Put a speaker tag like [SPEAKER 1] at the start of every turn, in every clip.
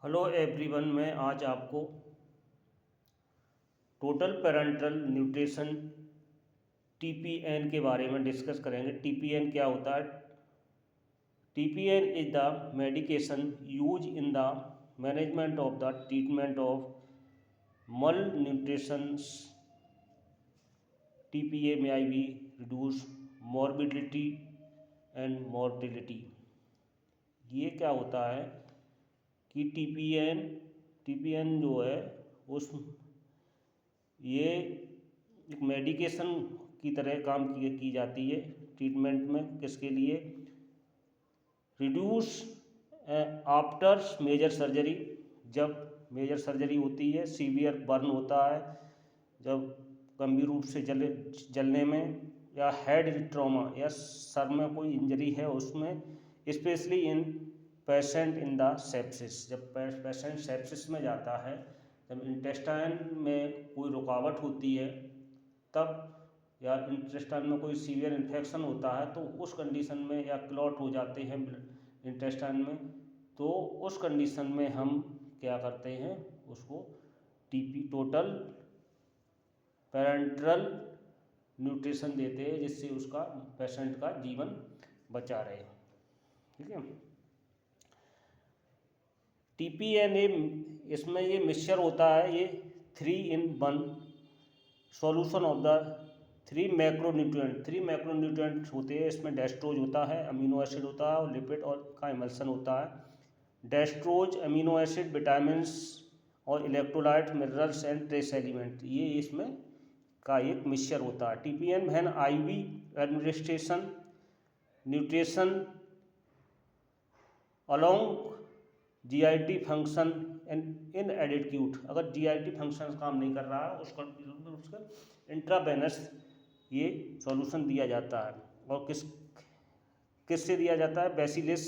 [SPEAKER 1] Hello everyone, मैं आज आपको टोटल पेरेंटल न्यूट्रिशन टीपीएन के बारे में डिस्कस करेंगे। टीपीएन क्या होता है? TPN is the medication use in the management of the treatment of malnutrition. TPA में आई बी रिड्यूस मॉर्बिडिटी एंड मॉर्टिलिटी। ये क्या होता है कि टीपीएन जो है उस ये एक मेडिकेशन की तरह काम की जाती है ट्रीटमेंट में। किसके लिए? रिड्यूस आफ्टर मेजर सर्जरी, जब मेजर सर्जरी होती है, सीवियर बर्न होता है जब गंभीर रूप से जलने में, या हेड ट्रॉमा या सर में कोई इंजरी है उसमें, specially in patient in the sepsis. जब पेशेंट सेप्सिस में जाता है, जब इंटेस्टाइन में कोई रुकावट होती है तब, या इंटेस्टाइन में कोई सीवियर इन्फेक्शन होता है तो उस कंडीशन में, या क्लॉट हो जाते हैं इंटेस्टाइन में, तो उस कंडीशन में हम क्या करते हैं, उसको टोटल पेरेंटल न्यूट्रिशन देते हैं जिससे उसका पेशेंट का जीवन बचा रहे। ठीक है। टीपीएन इसमें ये मिक्सचर होता है, ये 3-in-1 solution of the 3 macronutrient होते हैं। इसमें डेस्ट्रोज होता है, अमीनो एसिड होता है और लिपिड और का इमल्सन होता है। डेस्ट्रोज, अमीनो एसिड, विटामिन्स और electrolyte, minerals and trace element, ये इसमें का एक मिक्सचर होता है। TPN when IV administration nutrition along GIT function inadequate. अगर जीआईटी फंक्शन काम नहीं कर रहा है उसका इंट्रावेनस ये सॉल्यूशन दिया जाता है। और किससे दिया जाता है? बेसिलिस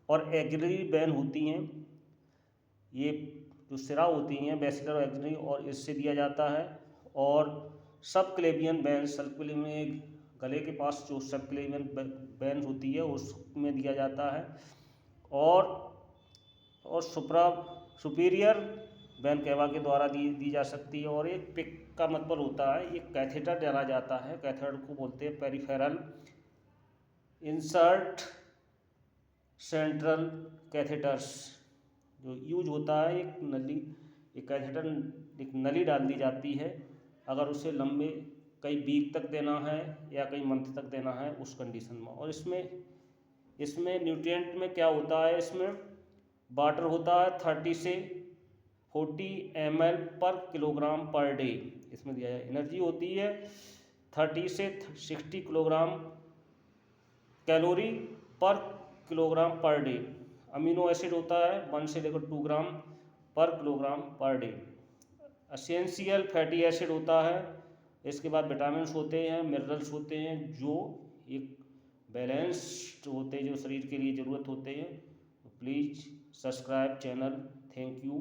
[SPEAKER 1] और एग्री बैन होती हैं, ये जो सिरा होती हैं बेसिलर और एग्री, और इससे दिया जाता है। और सब क्लेवियन बैन, में गले के पास जो सब क्लेवियन बैन होती है उसमें दिया जाता है। और सुपीरियर बैन कैवा के द्वारा दी जा सकती है। और एक पिक का मतलब होता है, एक कैथेटर डाला जाता है, कैथेटर को बोलते हैं पेरिफेरल इंसर्ट सेंट्रल कैथेटर्स, जो यूज होता है। एक कैथेटर, एक नली डाल दी जाती है अगर उसे लंबे कई वीक तक देना है या कई मंथ तक देना है उस कंडीशन में। और इसमें न्यूट्रिएंट में क्या होता है, इसमें वाटर होता है 30 से 40 ml पर किलोग्राम पर डे, इसमें दिया जाए। एनर्जी होती है 30 से 60 किलोग्राम कैलोरी पर kilogram per day. Amino acid होता है 1 से लेकर 2 ग्राम पर kilogram per day. Essential fatty acid होता है। इसके बाद विटामिन्स होते हैं, मिनरल्स होते हैं, जो एक बैलेंस्ड होते हैं, जो शरीर के लिए ज़रूरत होते हैं। Please subscribe channel. Thank you.